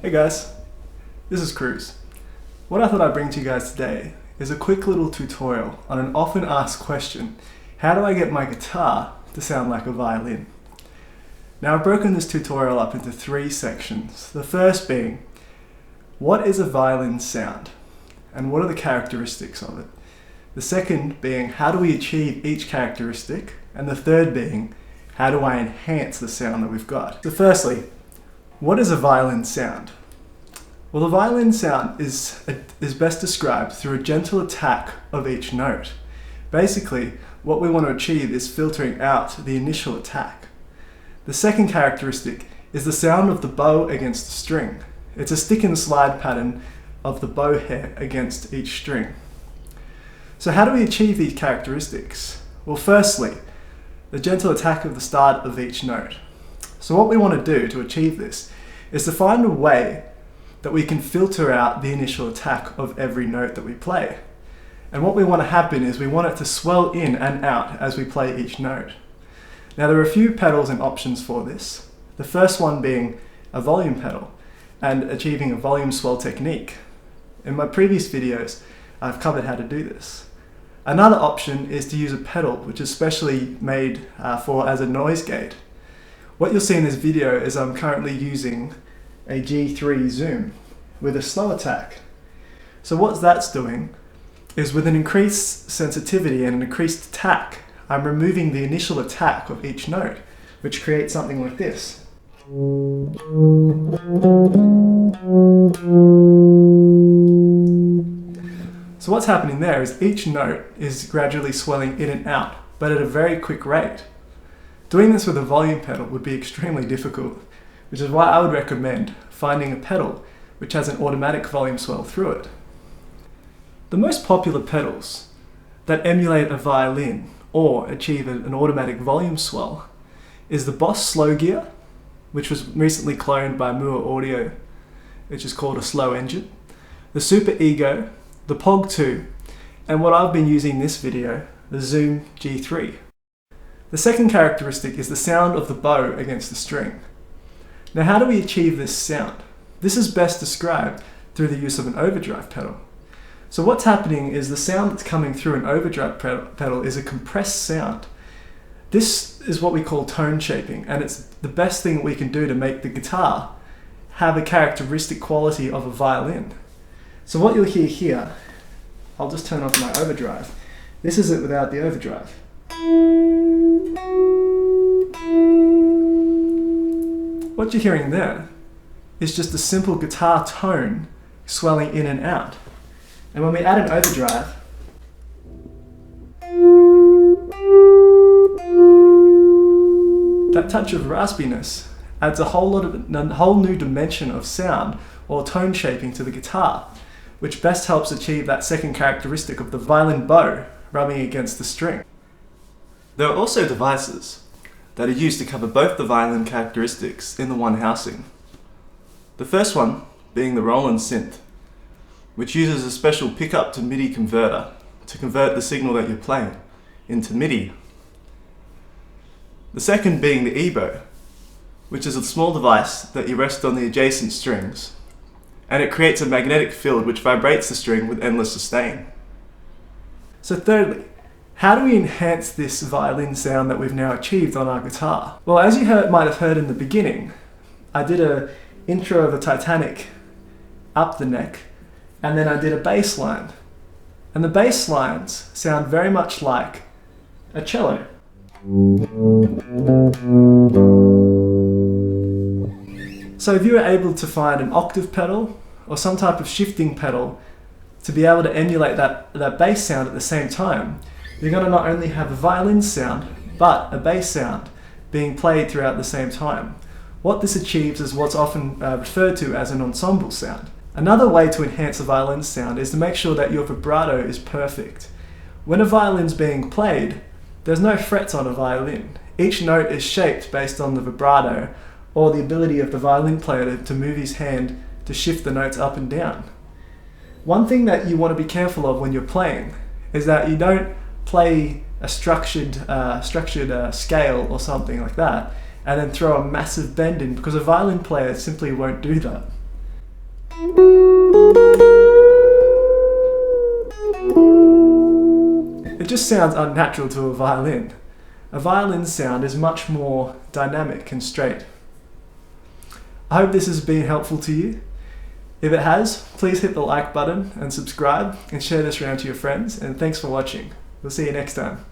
Hey guys, this is Cruz. What I thought I'd bring to you guys today is a quick little tutorial on an often asked question: how do I get my guitar to sound like a violin? Now I've broken this tutorial up into 3 sections. The first being, what is a violin sound? And what are the characteristics of it? The second being, how do we achieve each characteristic? And the third being, how do I enhance the sound that we've got? So firstly, what is a violin sound? Well, the violin sound is best described through a gentle attack of each note. Basically, what we want to achieve is filtering out the initial attack. The second characteristic is the sound of the bow against the string. It's a stick and slide pattern of the bow hair against each string. So how do we achieve these characteristics? Well, firstly, the gentle attack of the start of each note. So what we want to do to achieve this is to find a way that we can filter out the initial attack of every note that we play. And what we want to happen is we want it to swell in and out as we play each note. Now there are a few pedals and options for this. The first one being a volume pedal and achieving a volume swell technique. In my previous videos, I've covered how to do this. Another option is to use a pedal which is specially made as a noise gate. What you'll see in this video is I'm currently using a G3 zoom with a slow attack. So what that's doing is, with an increased sensitivity and an increased attack, I'm removing the initial attack of each note, which creates something like this. So what's happening there is each note is gradually swelling in and out, but at a very quick rate. Doing this with a volume pedal would be extremely difficult, which is why I would recommend finding a pedal which has an automatic volume swell through it. The most popular pedals that emulate a violin or achieve an automatic volume swell is the Boss Slow Gear, which was recently cloned by Moore Audio, which is called a slow engine, the Super Ego, the Pog 2, and what I've been using in this video, the Zoom G3. The second characteristic is the sound of the bow against the string. Now how do we achieve this sound? This is best described through the use of an overdrive pedal. So what's happening is the sound that's coming through an overdrive pedal is a compressed sound. This is what we call tone shaping, and it's the best thing we can do to make the guitar have a characteristic quality of a violin. So what you'll hear here, I'll just turn off my overdrive. This is it without the overdrive. What you're hearing there is just a simple guitar tone swelling in and out. And when we add an overdrive, that touch of raspiness adds a whole new dimension of sound or tone shaping to the guitar, which best helps achieve that second characteristic of the violin bow rubbing against the string. There are also devices that are used to cover both the violin characteristics in the one housing. The first one being the Roland synth, which uses a special pickup to MIDI converter to convert the signal that you're playing into MIDI. The second being the EBow, which is a small device that you rest on the adjacent strings, and it creates a magnetic field which vibrates the string with endless sustain. So thirdly, how do we enhance this violin sound that we've now achieved on our guitar? Well, as you might have heard in the beginning, I did an intro of a Titanic up the neck, and then I did a bass line. And the bass lines sound very much like a cello. So if you were able to find an octave pedal or some type of shifting pedal to be able to emulate that bass sound at the same time, you're going to not only have a violin sound, but a bass sound being played throughout the same time. What this achieves is what's often referred to as an ensemble sound. Another way to enhance a violin sound is to make sure that your vibrato is perfect. When a violin's being played, there's no frets on a violin. Each note is shaped based on the vibrato or the ability of the violin player to move his hand to shift the notes up and down. One thing that you want to be careful of when you're playing is that you don't play a structured scale or something like that and then throw a massive bend in, because a violin player simply won't do that. It just sounds unnatural to a violin. A violin's sound is much more dynamic and straight. I hope this has been helpful to you. If it has, please hit the like button and subscribe and share this around to your friends, and thanks for watching. We'll see you next time.